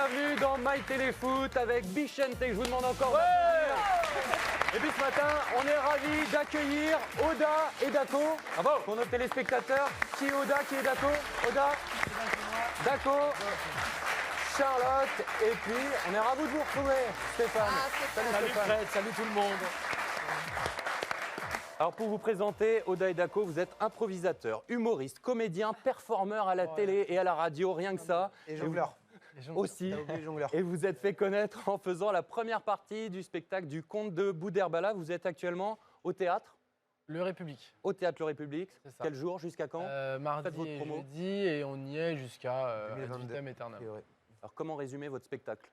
bienvenue dans My Téléfoot avec Bichente, je vous demande encore Et puis ce matin, on est ravis d'accueillir Oda et Dako. Bravo. Pour nos téléspectateurs. Qui est Oda, qui est Dako? Oda, Dako, Charlotte, et puis on est ravis de vous retrouver, Stéphane. Salut Stéphane. Fred, salut tout le monde. Alors pour vous présenter, Oda et Dako, vous êtes improvisateurs, humoristes, comédiens, performeurs à la télé et à la radio, rien que ça. Et jongleurs. Aussi. Et vous êtes fait connaître en faisant la première partie du spectacle du Conte de Boudherbala. Vous êtes actuellement au théâtre. Le République. Au théâtre Le République. C'est ça. Quel jour? Jusqu'à quand? Mardi Faites votre et promo. jeudi, et on y est jusqu'à 2022. vitam aeternam. Alors comment résumer votre spectacle?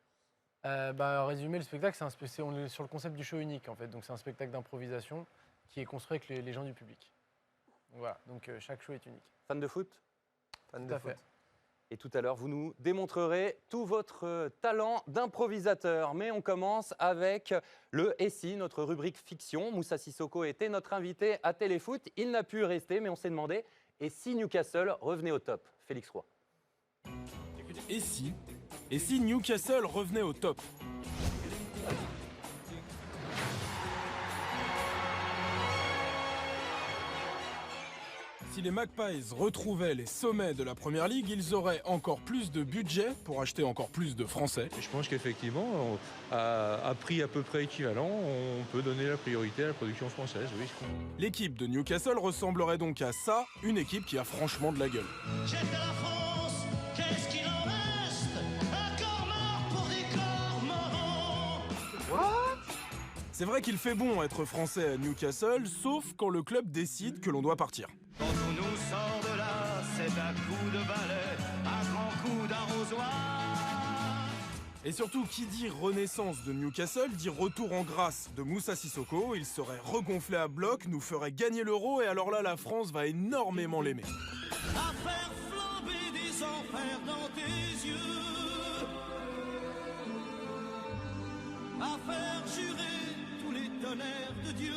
Résumer le spectacle, on est sur le concept du show unique en fait. Donc c'est un spectacle d'improvisation qui est construit avec les gens du public. Donc, voilà, donc chaque show est unique. Fan de foot? Fan Tout de à foot. fait. Et tout à l'heure, vous nous démontrerez tout votre talent d'improvisateur. Mais on commence avec le SI, notre rubrique fiction. Moussa Sissoko était notre invité à Téléfoot. Il n'a pu rester, mais on s'est demandé, et si Newcastle revenait au top? Félix Roy. Et si Newcastle revenait au top? Si les Magpies retrouvaient les sommets de la Première Ligue, ils auraient encore plus de budget pour acheter encore plus de Français. Je pense qu'effectivement, à prix à peu près équivalent, on peut donner la priorité à la production française, oui. L'équipe de Newcastle ressemblerait donc à ça, une équipe qui a franchement de la gueule. Jette à la France, qu'est-ce qu'il en reste? Un corps mort pour des corps morants. C'est vrai qu'il fait bon être français à Newcastle, sauf quand le club décide que l'on doit partir. Quand on nous sort de là, c'est à coups de balai, à grands coups d'arrosoir. Et surtout, qui dit renaissance de Newcastle dit retour en grâce de Moussa Sissoko. Il serait regonflé à bloc, nous ferait gagner l'euro, et alors là, la France va énormément l'aimer. À faire flamber des enfers dans tes yeux. À faire jurer tous les tonnerres de Dieu.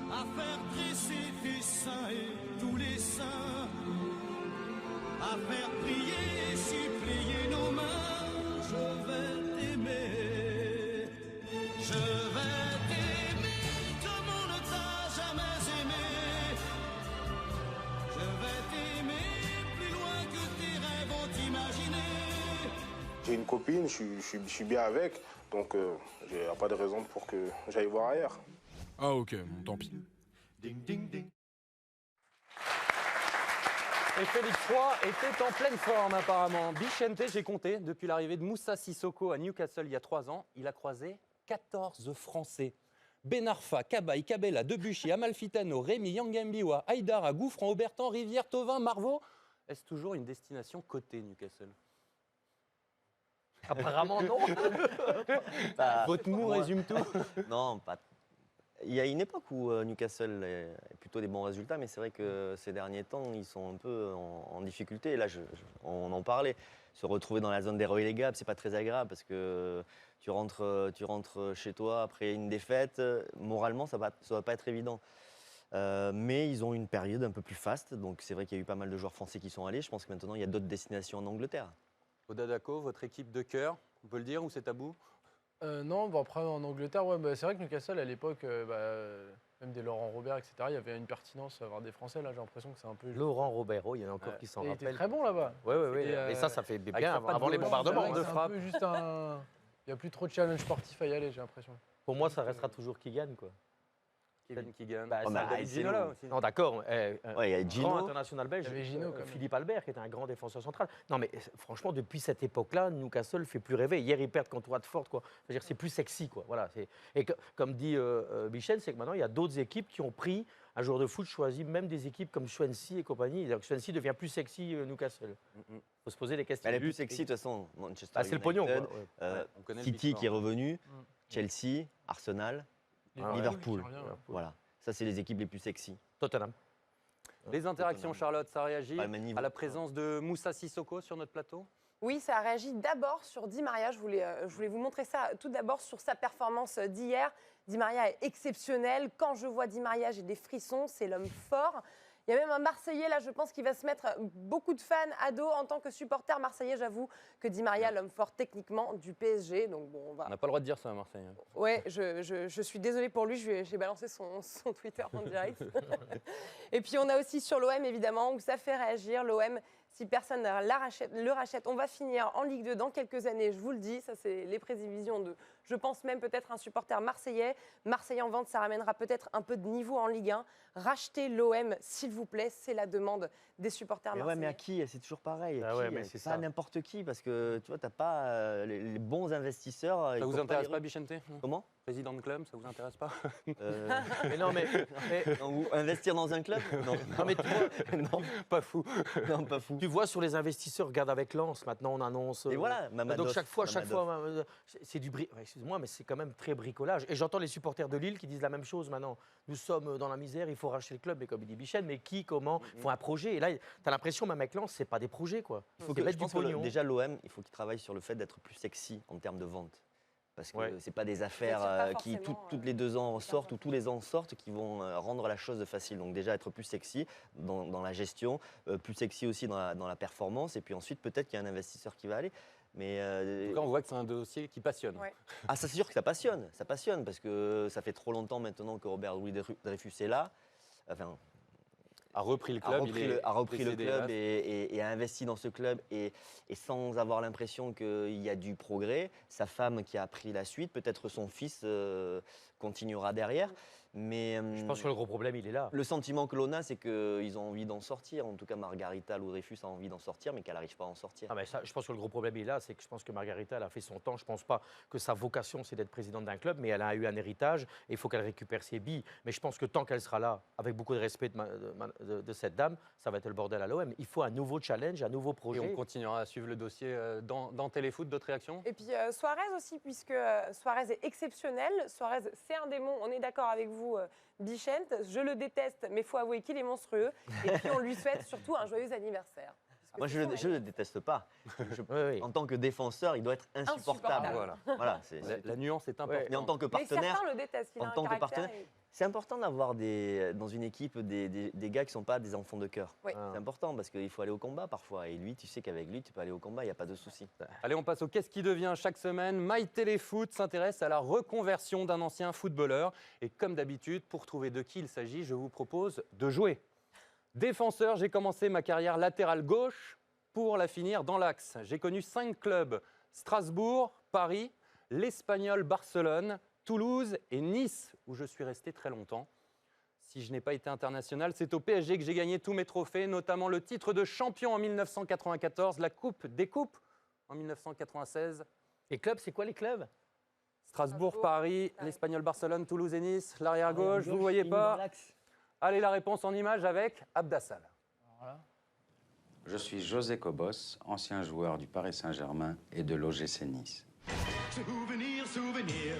À faire dresser tes seins et tous les saints. À faire prier et supplier nos mains. Je vais t'aimer. Je vais t'aimer comme on ne t'a jamais aimé. Je vais t'aimer plus loin que tes rêves ont imaginé. J'ai une copine, je suis bien avec, donc il n'y a pas de raison pour que j'aille voir ailleurs. Ah ok, bon, tant pis. Ding ding ding. Et Félix Roy était en pleine forme apparemment. Bichente, j'ai compté, depuis l'arrivée de Moussa Sissoko à Newcastle il y a 3 ans, il a croisé 14 Français. Benarfa, Cabaye, Cabella, Debuchy, Amalfitano, Rémi, Yangambiwa, Haïdara, Gouffran, Aubertan, Rivière, Tovin, Marvaux. Est-ce toujours une destination cotée, Newcastle? Apparemment, non. Votre mot résume tout. Non, pas. Il y a une époque où Newcastle est plutôt des bons résultats, mais c'est vrai que ces derniers temps, ils sont un peu en difficulté. Et là, on en parlait. Se retrouver dans la zone des relégables, c'est pas très agréable parce que tu rentres chez toi après une défaite. Moralement, ça va pas être évident. Mais ils ont une période un peu plus faste. Donc c'est vrai qu'il y a eu pas mal de joueurs français qui sont allés. Je pense que maintenant, il y a d'autres destinations en Angleterre. Oda Dako, votre équipe de cœur, on peut le dire ou c'est tabou? Non, après en Angleterre, ouais, c'est vrai que Newcastle à l'époque, même des Laurent Robert, etc., il y avait une pertinence à avoir des Français. Là, j'ai l'impression que c'est un peu. Laurent Robert, il y en a encore qui s'en Il était rappellent. très bon là-bas. Oui. Et, Et ça fait bien sa patte avant les de bombardements. de C'est un frappe. peu juste un. Il n'y a plus trop de challenge sportif à y aller, j'ai l'impression. Pour moi, ça restera toujours qui gagne, quoi. Kevin Keegan. Bah, Oh, mais David c'est Ginola long. aussi. Non, d'accord. Ouais, il y a Grand Gino. international belge, Il y avait Gino, quand même. Philippe Albert, qui était un grand défenseur central. Non, mais franchement, depuis cette époque-là, Newcastle fait plus rêver. Hier, ils perdent contre Watford, quoi. C'est-à-dire, c'est plus sexy, quoi. Voilà. Et comme dit Michel, c'est que maintenant, il y a d'autres équipes qui ont pris un joueur de foot choisi, même des équipes comme Swansea et compagnie. Donc, Swansea devient plus sexy Newcastle. Il faut se poser des questions. Elle est plus sexy de toute façon. Manchester Ah, c'est le United, pognon, quoi. Ouais. On connaît le City Big qui est Four. revenu, Chelsea, Arsenal, Liverpool. qui revient, ouais. Voilà. Ça, c'est les équipes les plus sexy. Tottenham. Les interactions, Charlotte, ça réagit Pas le même niveau. à la présence de Moussa Sissoko sur notre plateau? Oui, ça a réagi d'abord sur Di Maria. Je voulais vous montrer ça tout d'abord sur sa performance d'hier. Di Maria est exceptionnel. Quand je vois Di Maria, j'ai des frissons. C'est l'homme fort. Il y a même un Marseillais, là, je pense qu'il va se mettre beaucoup de fans à dos en tant que supporter marseillais. J'avoue que Di Maria, l'homme fort techniquement du PSG. Donc bon, on va... On n'a pas le droit de dire ça à Marseille. Ouais, je suis désolée pour lui, j'ai balancé son Twitter en direct. Et puis on a aussi sur l'OM, évidemment, où ça fait réagir. L'OM, si personne le rachète, on va finir en Ligue 2 dans quelques années, je vous le dis. Ça, c'est les prévisions de, je pense même peut-être un supporter marseillais. Marseille en vente, ça ramènera peut-être un peu de niveau en Ligue 1. Rachetez l'OM, s'il vous plaît, c'est la demande des supporters Mais marseillais. ouais, mais à qui? C'est toujours pareil. Ah Qui? ouais, mais c'est pas ça. à n'importe qui, parce que tu vois, t'as pas les bons investisseurs. Ça ils vous courent intéresse les pas, rues. Bichente? Comment? Président de club, ça vous intéresse pas? Mais non, mais Non, ou investir dans un club? Non. non, mais tu vois, Non, Pas fou. non, pas fou. tu vois sur les investisseurs, regarde avec Lens, maintenant on annonce. Et voilà, Mamadou. Donc chaque fois, c'est du excuse-moi, mais c'est quand même très bricolage. Et j'entends les supporters de Lille qui disent la même chose maintenant. Nous sommes dans la misère, il faut racheter le club. Mais comme il dit Bichette, mais qui, comment, font un projet. Et là, tu as l'impression même avec Lens, c'est pas des projets quoi. Il faut qu'ils Je mettent du pense que pognon. déjà l'OM, il faut qu'il travaille sur le fait d'être plus sexy en termes de vente. Parce que Ouais. c'est pas des affaires pas qui forcément, toutes les 2 ans sortent ou tous les ans sortent qui vont rendre la chose facile. Donc déjà être plus sexy dans la gestion, plus sexy aussi dans la performance. Et puis ensuite peut-être qu'il y a un investisseur qui va aller. Mais En tout cas, on voit que c'est un dossier qui passionne. Ouais. ah, ça c'est sûr que ça passionne parce que ça fait trop longtemps maintenant que Robert Louis Dreyfus est là. Enfin, A repris le a club. repris le décédé, club hélas. et a investi dans ce club et sans avoir l'impression qu'il y a du progrès. Sa femme qui a pris la suite, peut-être son fils continuera derrière. Mais Je pense que le gros problème, il est là. le sentiment que l'on a, c'est qu'ils ont envie d'en sortir. En tout cas, Margarita Dreyfus a envie d'en sortir, mais qu'elle n'arrive pas à en sortir. Ah mais ça, je pense que le gros problème est là, c'est que je pense que Margarita, elle a fait son temps. Je ne pense pas que sa vocation, c'est d'être présidente d'un club, mais elle a eu un héritage et il faut qu'elle récupère ses billes. Mais je pense que tant qu'elle sera là, avec beaucoup de respect de cette dame, ça va être le bordel à l'OM. Il faut un nouveau challenge, un nouveau Et projet. on continuera à suivre le dossier dans Téléfoot. D'autres réactions? Et puis Suarez aussi, puisque Suarez est exceptionnel. Suarez, c'est un démon, on est d'accord avec vous, Bichente. Je le déteste, mais il faut avouer qu'il est monstrueux. Et puis on lui souhaite surtout un joyeux anniversaire. Parce que Moi, c'est je son ne le déteste pas. Oui. En tant que défenseur, il doit être insupportable. Insupportable. voilà, La nuance est importante. Mais en tant que Mais partenaire, certains le détestent. Il a en un tant que caractère partenaire, et- c'est important d'avoir dans une équipe des gars qui ne sont pas des enfants de cœur. Oui. Ah. C'est important parce qu'il faut aller au combat parfois. Et lui, tu sais qu'avec lui, tu peux aller au combat, il n'y a pas de souci. Allez, on passe au Qu'est-ce qui devient chaque semaine. My Téléfoot s'intéresse à la reconversion d'un ancien footballeur. Et comme d'habitude, pour trouver de qui il s'agit, je vous propose de jouer. Défenseur, j'ai commencé ma carrière latérale gauche pour la finir dans l'axe. J'ai connu 5 clubs, Strasbourg, Paris, l'Espagnol Barcelone, Toulouse et Nice, où je suis resté très longtemps. Si je n'ai pas été international, c'est au PSG que j'ai gagné tous mes trophées, notamment le titre de champion en 1994, la Coupe des Coupes en 1996, Les clubs, c'est quoi les clubs? Strasbourg, Strasbourg, Paris, Paris. l'Espagnol Barcelone, Toulouse et Nice, l'arrière-gauche, vous ne voyez pas. Allez, la réponse en image avec Abdassal. Je suis José Cobos, ancien joueur du Paris Saint-Germain et de l'OGC Nice. Souvenir, souvenir.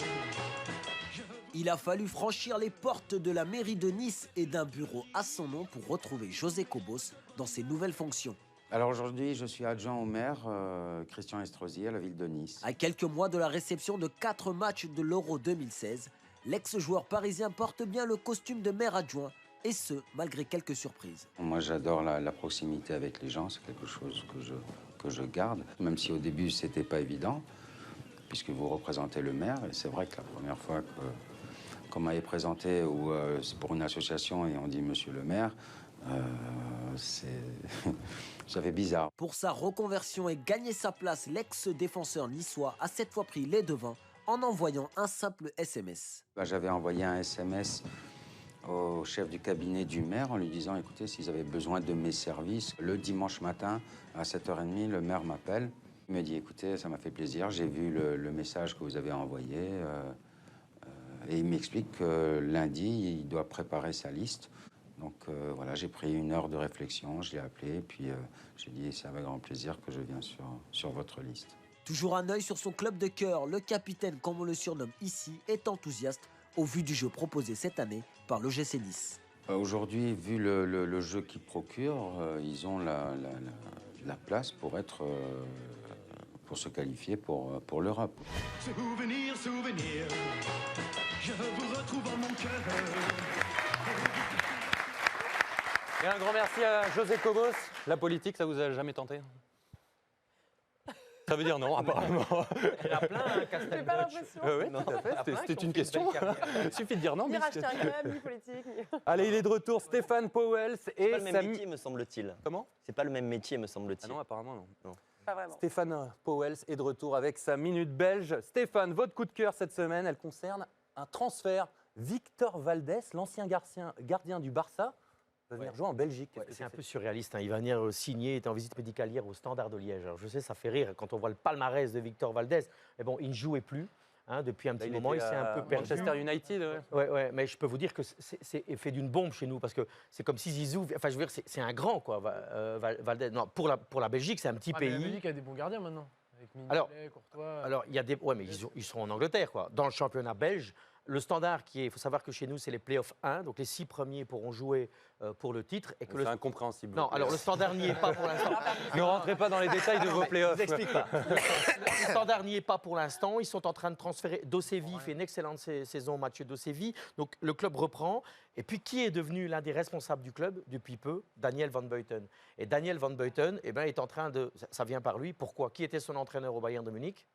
Il a fallu franchir les portes de la mairie de Nice et d'un bureau à son nom pour retrouver José Cobos dans ses nouvelles fonctions. Alors aujourd'hui, je suis adjoint au maire, Christian Estrosi, à la ville de Nice. À quelques mois de la réception de 4 matchs de l'Euro 2016, l'ex-joueur parisien porte bien le costume de maire adjoint, et ce, malgré quelques surprises. Moi, j'adore la proximité avec les gens, c'est quelque chose que je garde, même si au début, c'était pas évident, puisque vous représentez le maire, et c'est vrai que la première fois qu'on m'avait présenté ou c'est pour une association et on dit monsieur le maire, ça fait bizarre. Pour sa reconversion et gagner sa place, l'ex-défenseur niçois a cette fois pris les devants en envoyant un simple SMS. J'avais envoyé un SMS au chef du cabinet du maire en lui disant, écoutez, s'ils avaient besoin de mes services, le dimanche matin à 7h30, le maire m'appelle. Il me dit, écoutez, ça m'a fait plaisir, j'ai vu le message que vous avez envoyé. Et il m'explique que lundi, il doit préparer sa liste. Donc voilà, j'ai pris 1 heure de réflexion, je l'ai appelé, puis j'ai dit, c'est avec grand plaisir que je viens sur votre liste. Toujours un œil sur son club de cœur, le capitaine, comme on le surnomme ici, est enthousiaste au vu du jeu proposé cette année par l'OGC Nice. Aujourd'hui, vu le jeu qu'ils procurent, ils ont la place pour se qualifier pour l'Europe. Souvenir, souvenir. Je vous retrouve en mon cœur. Et un grand merci à José Cobos. La politique, ça vous a jamais tenté? Ça veut dire non, apparemment. Il y en a plein, hein, Castel J'ai pas Dutch. l'impression. Oui, tout à fait. C'était une question. Il suffit de dire non. Ni mais racheter un club, ni politique. Allez, il est de retour, Stéphane Pauwels C'est et pas le même Samy. métier, me semble-t-il. Comment? C'est pas le même métier, me semble-t-il. Ah non, apparemment non. Pas vraiment. Stéphane Pauwels est de retour avec sa minute belge. Stéphane, votre coup de cœur cette semaine, elle concerne un transfert. Victor Valdés, l'ancien gardien du Barça, va venir jouer en Belgique. Ouais, c'est un peu surréaliste. Hein. Il va venir signer, il est en visite médicale hier au Standard de Liège. Alors, je sais, ça fait rire quand on voit le palmarès de Victor Valdés. Mais bon, il ne jouait plus. Hein, depuis un petit moment, il s'est un peu perdu. Manchester United, ouais, mais je peux vous dire que c'est fait d'une bombe chez nous parce que c'est comme si Zizou. Enfin, je veux dire, c'est un grand quoi. Valdés. Non, pour la Belgique, c'est un petit Mais la pays. Belgique a des bons gardiens maintenant. Avec Alors, Mignolet, Courtois. Alors, il y a des. Ouais, mais ils seront en Angleterre, quoi. Dans le championnat belge, le standard il faut savoir que chez nous, c'est les playoffs 1, donc les 6 premiers pourront jouer pour le titre. Et que c'est incompréhensible. Non, alors le standard n'y est pas pour l'instant. Ne rentrez pas dans les détails de vos playoffs. Je vous explique pas. Le standard n'y est pas pour l'instant. Ils sont en train de transférer. Dosevi fait une excellente saison, Mathieu Dosevi. Donc le club reprend. Et puis qui est devenu l'un des responsables du club depuis peu? Daniel Van Buiten. Et Daniel Van Buiten, eh ben, est en train de. Ça vient par lui. Pourquoi? Qui était son entraîneur au Bayern de Munich?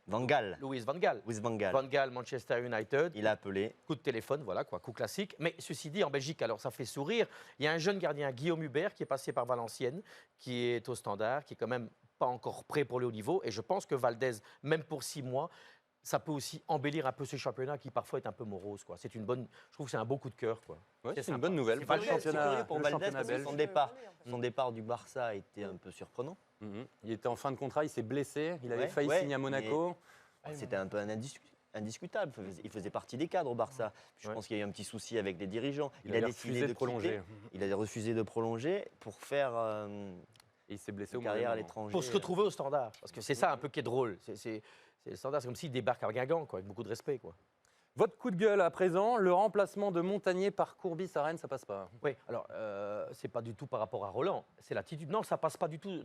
Van Gaal. Louis Van Gaal. Louis Van Gaal. Van Gaal, Manchester United. Il a appelé. Coup de téléphone, voilà quoi, coup classique. Mais ceci dit, en Belgique, alors ça fait sourire. Il y a un jeune gardien, Guillaume Hubert, qui est passé par Valenciennes, qui est au standard, qui est quand même pas encore prêt pour le haut niveau. Et je pense que Valdés, même pour 6 mois, ça peut aussi embellir un peu ce championnat qui parfois est un peu morose. Quoi. C'est une bonne, je trouve que c'est un beau coup de cœur. Quoi. Ouais, c'est une sympa. bonne nouvelle. C'est Pas pas le cher, championnat, curieux pour le Valdés championnat parce que belge. son départ du Barça a été un peu surprenant. Il était en fin de contrat, il s'est blessé. Il avait Ouais, failli ouais, signer à Monaco. C'était un peu indiscutable. Il faisait partie des cadres au Barça. Je pense qu'il y a eu un petit souci avec les dirigeants. Il a avait décidé refusé de quitter. prolonger. Il a refusé de prolonger pour faire Et il s'est blessé une au carrière à moment. l'étranger. Pour se retrouver au standard. Parce que c'est ça un peu qui est drôle. C'est le standard, c'est comme s'il débarque à Guingamp, quoi, avec beaucoup de respect. Quoi. Votre coup de gueule à présent, le remplacement de Montagnier par Courbis à Rennes, ça passe pas. Oui, alors, c'est pas du tout par rapport à Roland. C'est l'attitude. Non, ça passe pas du tout.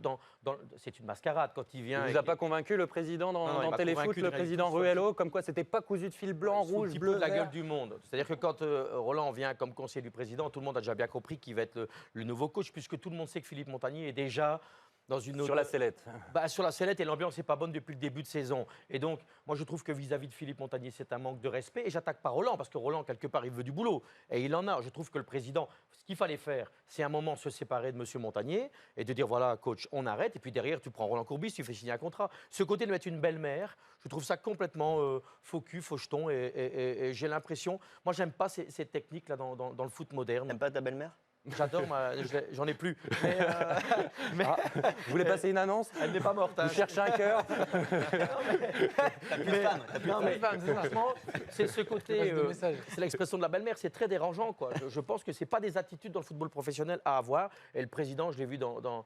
C'est une mascarade quand il vient. Il vous a pas convaincu le président Non, il dans m'a Téléfoot, convaincu le de président rien du tout. Ruello, comme quoi c'était pas cousu de fil blanc, Il se fout un rouge, petit bleu, peu de la vert. gueule du monde. C'est-à-dire que quand Roland vient comme conseiller du président, tout le monde a déjà bien compris qu'il va être le nouveau coach, puisque tout le monde sait que Philippe Montagnier est déjà dans une autre... Sur la sellette. Sur la sellette, et l'ambiance n'est pas bonne depuis le début de saison. Et donc, moi, je trouve que vis-à-vis de Philippe Montagnier, c'est un manque de respect. Et j'attaque pas Roland, parce que Roland, quelque part, il veut du boulot. Et il en a. Je trouve que le président, ce qu'il fallait faire, c'est un moment se séparer de M. Montagnier et de dire, voilà, coach, on arrête. Et puis derrière, tu prends Roland Courbis, tu fais signer un contrat. Ce côté de mettre une belle-mère, je trouve ça complètement faux cul, faucheton. Et j'ai l'impression... Moi, j'aime pas ces techniques-là dans le foot moderne. T'aimes pas ta belle-mère? J'adore, j'en ai plus. Mais, Vous voulez passer une annonce? elle n'est pas morte. hein. Vous cherchez un cœur? Mais franchement, c'est ce côté, Passe de message. c'est l'expression de la belle-mère, c'est très dérangeant. Quoi. Je pense que ce n'est pas des attitudes dans le football professionnel à avoir. Et le président, je l'ai vu dans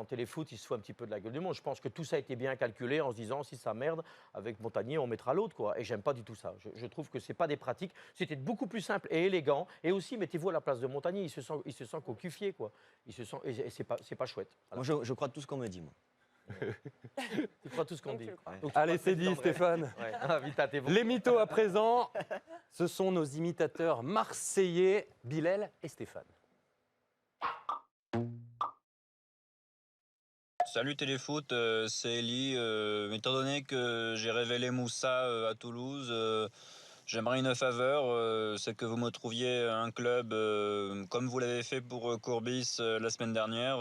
Téléfoot, il se fout un petit peu de la gueule du monde. Je pense que tout ça a été bien calculé en se disant, si ça merde, avec Montagnier, on mettra l'autre. Quoi. Et j'aime pas du tout ça. Je trouve que ce n'est pas des pratiques. C'était beaucoup plus simple et élégant. Et aussi, mettez-vous à la place de Montagnier. Il se sent cocufié. Quoi. Il se sent, et c'est pas chouette. Voilà. Moi, je crois tout ce qu'on me dit, moi. Tu crois tout ce qu'on dit. Donc, Allez, c'est dit, Stéphane. Ouais. Ah, vite, t'es bon. Les mythos à présent, ce sont nos imitateurs marseillais, Bilal et Stéphane. Salut Téléfoot, c'est Eli. Étant donné que j'ai révélé Moussa à Toulouse, j'aimerais une faveur, c'est que vous me trouviez un club comme vous l'avez fait pour Courbis la semaine dernière,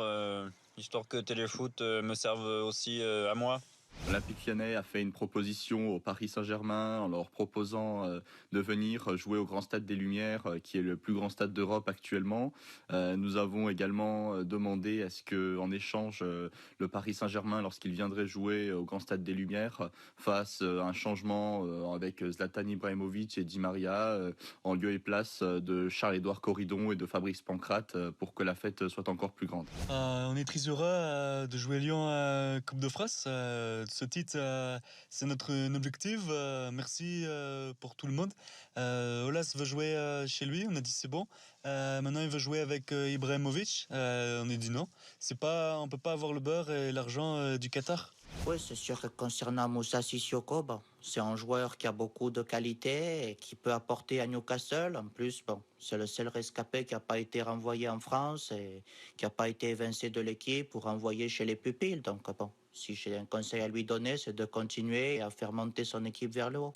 histoire que Téléfoot me serve aussi à moi. L'Olympique Lyonnais a fait une proposition au Paris Saint-Germain en leur proposant de venir jouer au Grand Stade des Lumières, qui est le plus grand stade d'Europe actuellement. Nous avons également demandé à ce qu'en échange, le Paris Saint-Germain, lorsqu'il viendrait jouer au Grand Stade des Lumières, fasse un changement avec Zlatan Ibrahimovic et Di Maria en lieu et place de Charles-Édouard Corridon et de Fabrice Pancrate pour que la fête soit encore plus grande. On est très heureux de jouer Lyon à Coupe de France. Ce titre, c'est notre objectif. Merci pour tout le monde. Olas veut jouer chez lui, on a dit c'est bon. Maintenant, il veut jouer avec Ibrahimovic. On a dit non. On ne peut pas avoir le beurre et l'argent du Qatar. Oui, c'est sûr que concernant Moussa Sissoko, c'est un joueur qui a beaucoup de qualité et qui peut apporter à Newcastle. En plus, bon, c'est le seul rescapé qui n'a pas été renvoyé en France et qui n'a pas été évincé de l'équipe pour renvoyer chez les pupilles. Donc, bon, si j'ai un conseil à lui donner, c'est de continuer à faire monter son équipe vers le haut.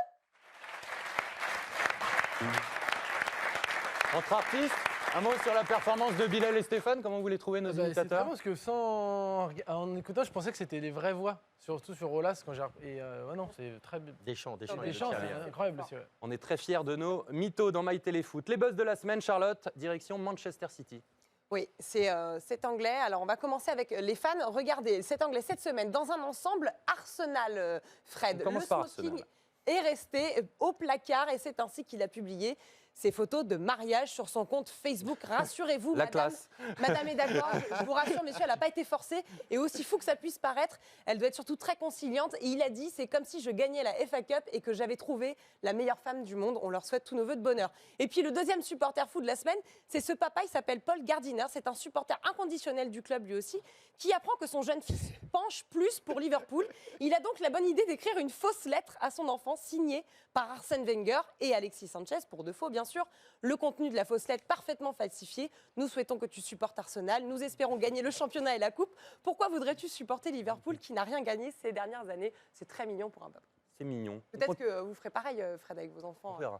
Entre artistes, un mot sur la performance de Bilal et Stéphane. Comment vous les trouvez, nos C'est très imitateurs? bon parce que en écoutant, je pensais que c'était des vraies voix, surtout sur Olas quand j'ai. Et ouais, non, c'est très bien. Des chants, Des chants, c'est incroyable aussi. Ouais. On est très fiers de nos mythos dans My Téléfoot. Les buzz de la semaine, Charlotte, direction Manchester City. Oui, c'est cet anglais. Alors, on va commencer avec les fans. Regardez, cet anglais, cette semaine, dans un ensemble Arsenal, Fred. On commence le par smoking Arsenal. est resté au placard et c'est ainsi qu'il a publié ses photos de mariage sur son compte Facebook. Rassurez-vous, La madame, classe. madame est d'accord. Je vous rassure, messieurs, elle n'a pas été forcée. Et aussi fou que ça puisse paraître, elle doit être surtout très conciliante. Et il a dit, c'est comme si je gagnais la FA Cup et que j'avais trouvé la meilleure femme du monde. On leur souhaite tous nos vœux de bonheur. Et puis le deuxième supporter fou de la semaine, c'est ce papa, il s'appelle Paul Gardiner. C'est un supporter inconditionnel du club lui aussi, qui apprend que son jeune fils penche plus pour Liverpool. Il a donc la bonne idée d'écrire une fausse lettre à son enfant signée par Arsène Wenger et Alexis Sanchez, pour de faux bien sûr. Le contenu de la fausse lettre parfaitement falsifié. Nous souhaitons que tu supportes Arsenal. Nous espérons gagner le championnat et la coupe. Pourquoi voudrais-tu supporter Liverpool qui n'a rien gagné ces dernières années? C'est très mignon pour un peuple. C'est mignon. Peut-être que vous ferez pareil, Fred, avec vos enfants. On verra.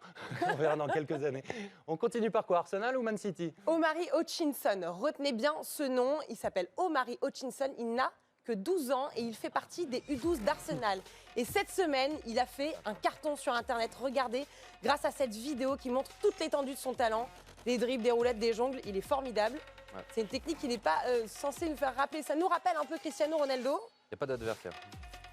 On verra dans quelques années. On continue par quoi? Arsenal ou Man City? Omari Hutchinson. Retenez bien ce nom. Il s'appelle Omari Hutchinson. Il n'a que 12 ans et il fait partie des U12 d'Arsenal. Et cette semaine, il a fait un carton sur Internet. Regardez, grâce à cette vidéo qui montre toute l'étendue de son talent, des dribbles, des roulettes, des jongles, il est formidable. Ouais. C'est une technique qui n'est pas censée nous faire rappeler. Ça nous rappelle un peu Cristiano Ronaldo. Il n'y a pas d'adversaire.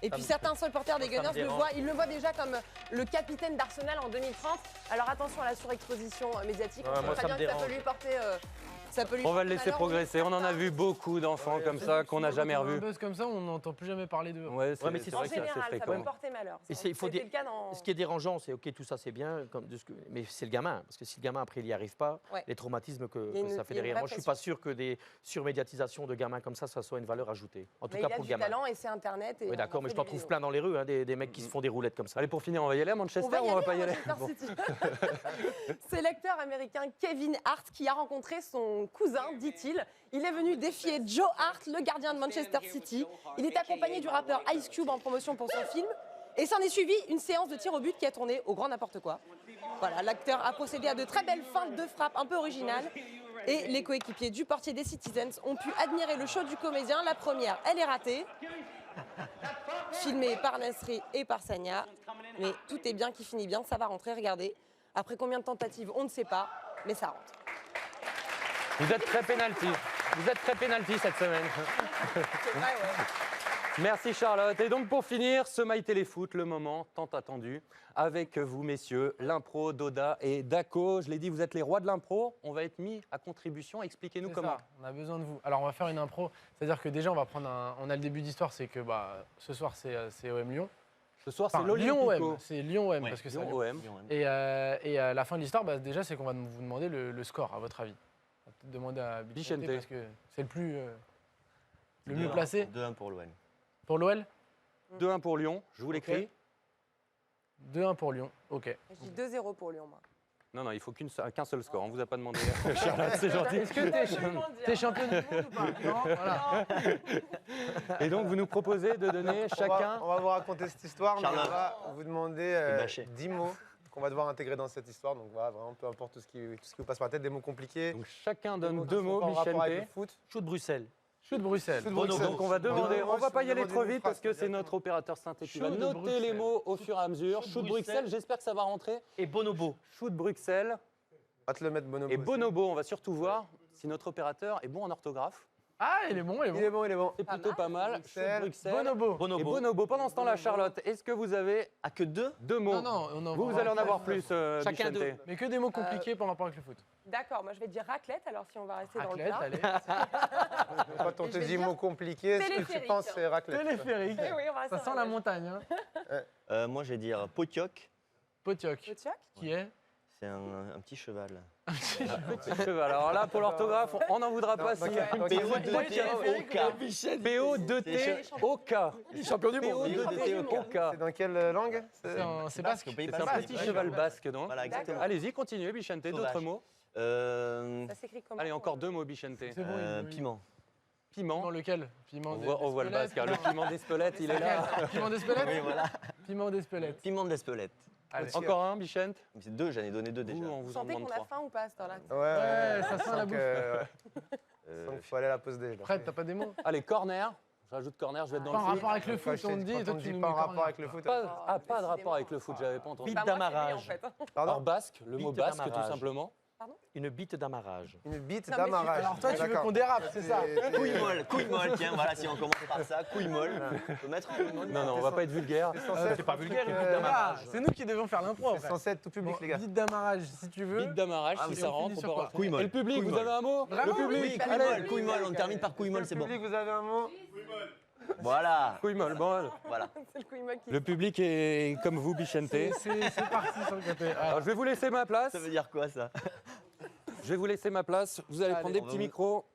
Et puis certains supporters des Gunners le voient déjà comme le capitaine d'Arsenal en 2030. Alors attention à la surexposition médiatique. On sait très bien que ça peut lui porter... On va le laisser progresser. On en a vu beaucoup d'enfants comme ça qu'on n'a jamais revus. Un buzz comme ça, on n'entend plus jamais parler d'eux. Ouais, mais c'est En vrai que général, ça peut fréquent. porter malheur. Et il faut C'était dire, le cas dans... ce qui est dérangeant, c'est ok, tout ça c'est bien, mais c'est le gamin. Parce que si le gamin après il n'y arrive pas, Ouais. les traumatismes que Il y a une- ça fait il y a une derrière. vraie Moi, je suis pression. pas sûr que des surmédiatisations de gamins comme ça soit une valeur ajoutée. En tout Mais cas il a pour le du gamin. talent et c'est Internet. Et Oui, on d'accord, en mais fait je t'en des trouve vidéos. plein dans les rues, hein, des mecs qui se font des roulettes comme ça. Allez, pour finir, on va y aller à Manchester On va y ou on va aller pas à y aller? Manchester Bon. City. C'est l'acteur américain Kevin Hart qui a rencontré son cousin, dit-il. Il est venu défier Joe Hart, le gardien de Manchester City. Il est accompagné du rappeur Ice Cube en promotion pour son film. Et s'en est suivi une séance de tir au but qui a tourné au grand n'importe quoi. Voilà, l'acteur a procédé à de très belles feintes de frappe un peu originales. Et les coéquipiers du portier des Citizens ont pu admirer le show du comédien. La première, elle est ratée. Filmée par Nasri et par Sania. Mais tout est bien qui finit bien, ça va rentrer, regardez. Après combien de tentatives, on ne sait pas, mais ça rentre. Vous êtes très pénalty. Vous êtes très pénalty cette semaine. C'est vrai, ouais. Merci Charlotte. Et donc pour finir, ce My Téléfoot, le moment tant attendu, avec vous messieurs, l'impro d'Oda et Dako. Je l'ai dit, vous êtes les rois de l'impro. On va être mis à contribution. Expliquez-nous C'est comment. ça, on a besoin de vous. Alors on va faire une impro, c'est-à-dire que déjà on va prendre on a le début d'histoire, c'est que ce soir c'est OM Lyon. Ce soir c'est Enfin, l'Olympico. Lyon-OM, c'est Lyon-OM parce que c'est à Lyon Lyon. OM. Et à la fin de l'histoire, déjà c'est qu'on va vous demander le score à votre avis. On va peut-être demander à Bichente Bichente. parce que c'est le mieux placé. 2-1 pour l'OL. Pour l'OL 2-1 pour Lyon, je vous l'écris. 2-1 pour Lyon, ok. Je dis 2-0 pour Lyon, moi. Non, il faut qu'un seul score. On vous a pas demandé. Charlotte, c'est gentil. Est-ce que t'es championne du monde ou pas? Non, voilà. Et donc vous nous proposez de donner chacun. On va vous raconter cette histoire, mais Charlotte. on va vous demander bâché. 10 mots qu'on va devoir intégrer dans cette histoire. Donc voilà, vraiment, peu importe tout ce qui vous passe par la tête, des mots compliqués. Donc chacun des donne qui deux sont mots, pas en rapport avec le Bichente. foot. Shoot Bruxelles. Shoot Bruxelles. Shoot Bruxelles. Donc on va demander, Deux on va mots, pas y si vous aller demandez trop une vite phrase, parce que c'est directement. notre opérateur synthé qui va Shoot noter Bruxelles. les mots au fur et à mesure. Shoot Bruxelles, j'espère que ça va rentrer. Et Bonobo. Shoot Bruxelles On va te le mettre Bonobo. et aussi. Bonobo. On va surtout voir si notre opérateur est bon en orthographe. Ah, il est bon, il est bon. Il est bon, il est bon. C'est plutôt pas mal. Shoot Bruxelles. Bruxelles. Bonobo. Et Bonobo. Pendant ce temps-là, Charlotte, est-ce que vous avez Ah, que 2? deux mots? Non, on en Vous va allez en avoir faire. plus, Chacun Bichente. deux. Mais que des mots compliqués par rapport avec le foot. D'accord, moi je vais dire raclette, alors si on va rester Raclette, dans le allez. plat. Quand on Et te je vais dit dire mots compliqués, ce que tu téléphérique. penses, c'est raclette. Téléphérique. Eh oui, on va rester Ça dans sent le la belge. montagne. Hein. Moi, je vais dire Potioc. Potioc. Potioc Qui est C'est un petit cheval. Petit cheval. Alors là, pour l'orthographe, on n'en voudra pas. donc, si- donc, PO2T-OK. Champion du monde. C'est dans quelle langue? C'est basque. C'est un petit cheval basque, donc. Voilà, exactement. Allez-y, continuez, Bichente. D'autres Sauvage. mots? Ça s'écrit comment? Allez, encore 2 mots, Bichente. C'est bon, Piment. Piment. Piment lequel? Piment On voit le basque. Hein. Le piment d'Espelette, il est là. Piment d'Espelette? Oui, voilà. Piment d'Espelette. Piment d'Espelette. Allez, encore un, Bichente. C'est 2, j'en ai donné 2 déjà. Ouh, on Vous vous en sentez demande qu'on a 3. faim ou pas à cette heure-là? Ouais, ça sent la bouffe. Il faut aller à la pause déj. Fred, t'as pas des mots? Allez, corner. J'ajoute corner, je vais être dans Pas le en foot. rapport avec le foot, Quand on te dit, et toi on tu dit nous pas mets en rapport corner. avec le foot. Pas de rapport avec le foot, j'avais pas entendu. Bite Bah, moi, c'est lui, d'amarrage. en fait. Alors basque, le mot Bite basque tout d'amarrage. simplement. Une bite d'amarrage. Une bite Non, mais d'amarrage. Alors toi, tu veux D'accord. qu'on dérape, c'est ça? Couille molle, tiens, voilà, si on commence par ça, couille molle. On peut mettre couille molle. Non, on va pas être vulgaire. C'est censé être pas un truc, vulgaire, une bite Ah, d'amarrage. c'est nous qui devons faire l'impro. C'est censé être tout public, les gars. Vite d'amarrage, si tu veux. Bite d'amarrage, Ah, si oui, ça on rentre. finit on sur peut quoi? rentrer. Couille molle. Et le public, Couille vous avez un mot? Vraiment? Le public, Oui, allez. couille molle, on termine par couille molle, c'est bon. Public, vous avez un mot? Voilà. Couille molle, bon. Voilà. C'est le couille-molle qui Le public est comme vous, Bichente. C'est parti sur le côté. Alors, je vais vous laisser ma place. Ça veut dire quoi ça? Je vais vous laisser ma place. Vous allez Allez, prendre des on va petits vous- micros.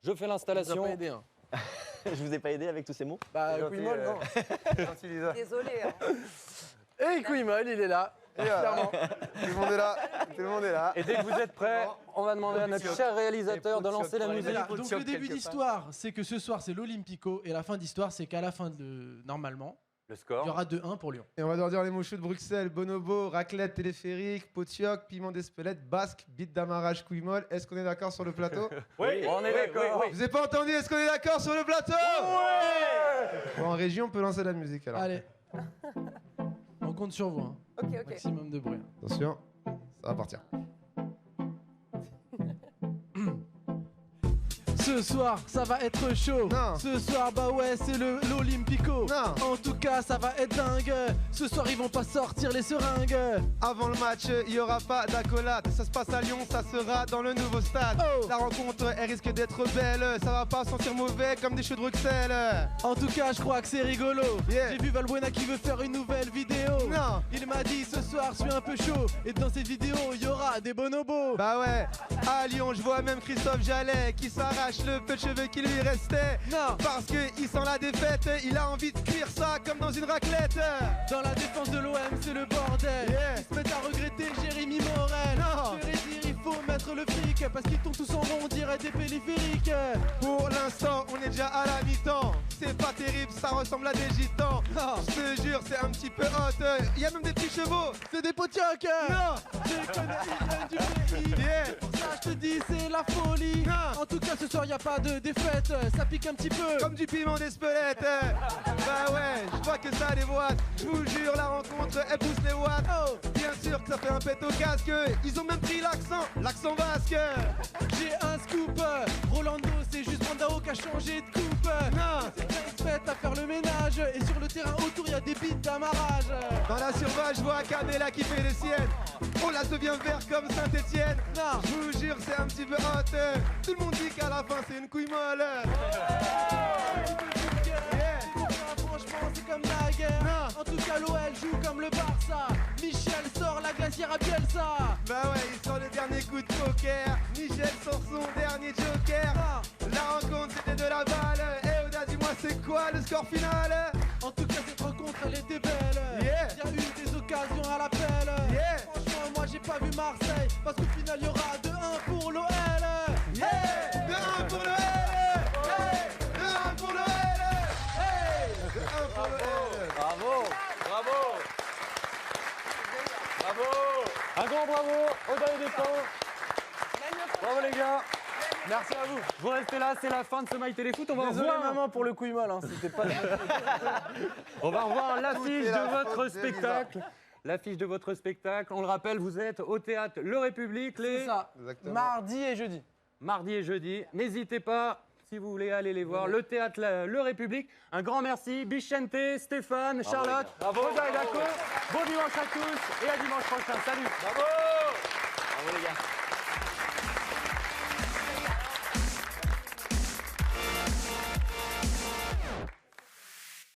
Je fais Ça l'installation. pas aidé. Hein. Je vous ai pas aidé avec tous ces mots? Bah, Gentil, couille molle, non. Gentil, Lisa. Désolé. Hein. Et couille molle, il est là. Et Clairement. tout le monde est là. Tout le monde est là. Et dès que vous êtes prêts, on va demander à notre cher réalisateur de lancer la musique. Voilà, donc le début d'histoire, c'est que ce soir c'est l'Olympico et la fin d'histoire, c'est qu'à la fin de normalement, Le il y score. aura 2-1 pour Lyon. Et on va devoir dire les mots chauds de Bruxelles, bonobo, raclette, téléphérique, potioc, piment d'Espelette, basque, bite d'amarrage, couille molle. Est-ce qu'on est d'accord sur le plateau? Oui, on est d'accord. Vous n'avez pas entendu? Est-ce qu'on est d'accord sur le plateau? Bon, en région, on peut lancer la musique alors. Allez, on compte sur vous. Hein. Ok, ok. Maximum de bruit. Attention, ça va partir. Ce soir, ça va être chaud. Non. Ce soir, bah ouais, c'est l'Olympico. Non. En tout cas, ça va être dingue. Ce soir, ils vont pas sortir les seringues. Avant le match, il n'y aura pas d'accolade. Ça se passe à Lyon, ça sera dans le nouveau stade. Oh. La rencontre, elle risque d'être belle. Ça va pas sentir mauvais comme des cheveux de Bruxelles. En tout cas, je crois que c'est rigolo. Yeah. J'ai vu Valbuena qui veut faire une nouvelle vidéo. Non. Il m'a dit ce soir, je suis un peu chaud. Et dans cette vidéo, il y aura des bonobos. Bah ouais, à Lyon, je vois même Christophe Jallet qui s'arrache le peu de cheveux qui lui restait. Non. Parce qu'il sent la défaite, il a envie de cuire ça comme dans une raclette. Dans la défense de l'OM, c'est le bordel. Yeah. Ils se mettent à regretter Jérémy Morel. Non. Je vais dire, il faut mettre le fric parce qu'ils tombent tous en rond, on dirait des périphériques. Pour l'instant, on est déjà à la mi-temps. C'est pas terrible, ça ressemble à des gitans. Non. Je te jure, c'est un petit peu hot. Il y a même des petits chevaux. C'est des potiocs. Non. Je les connais, ils viennent du pays. Yeah. Pour ça, je te dis, c'est la folie. Non. En tout cas, ce soir, y a pas de défaite. Ça pique un petit peu. Comme du piment d'Espelette. Bah ouais, je vois que ça déboîte. Je vous jure, la rencontre, elle pousse les watts. Oh. Bien sûr que ça fait un pet au casque. Ils ont même pris l'accent basque. J'ai un scoop. Rolando, c'est juste Brandao qui a changé de coupe. Non. Ils se mettent à faire le ménage. Et sur le terrain autour, y a des bites d'amarrage. Dans la surface, je vois Cabella qui fait les siennes. Oh là, devient vert comme Saint-Etienne. Non. Je vous jure, c'est un petit peu hot. Tout le monde dit qu'à la fin, c'est une couille molle. Franchement, c'est comme la guerre. Non. En tout cas, l'OL joue comme le Barça. Michel sort la glacière à Bielsa. Bah ouais, il sort le dernier coup de poker. Michel sort son dernier joker. La rencontre, c'était de la balle. Eh, Oda, dis-moi, c'est quoi le score final? En tout cas, cette rencontre, elle était belle. Yeah. Y a eu des occasions à l'appel. Yeah. Franchement, moi, j'ai pas vu Marseille. Parce qu'au final, y aura 2-1 pour l'OL. Yeah. 2-1 pour le L. Hey. 2-1 pour le L. Hey. 2-1 pour le L. Bravo, bravo. Bravo. Un grand bravo au Daï des Camps. Bravo les gars. Merci à vous. Vous restez là, c'est la fin de ce My Téléfoot. On va Désolé revoir, maman pour le couille molle, hein. C'était pas. on va revoir l'affiche est la de votre faute de Lisa. spectacle. L'affiche de votre spectacle. On le rappelle, vous êtes au théâtre Le République C'est les ça. Exactement. Mardi et jeudi. mardi et jeudi. N'hésitez pas, si vous voulez aller les voir, le théâtre Le République. Un grand merci, Bichente, Stéphane, Charlotte, Rosa et Daco. Bon dimanche à tous et à dimanche prochain. Salut. Bravo les gars.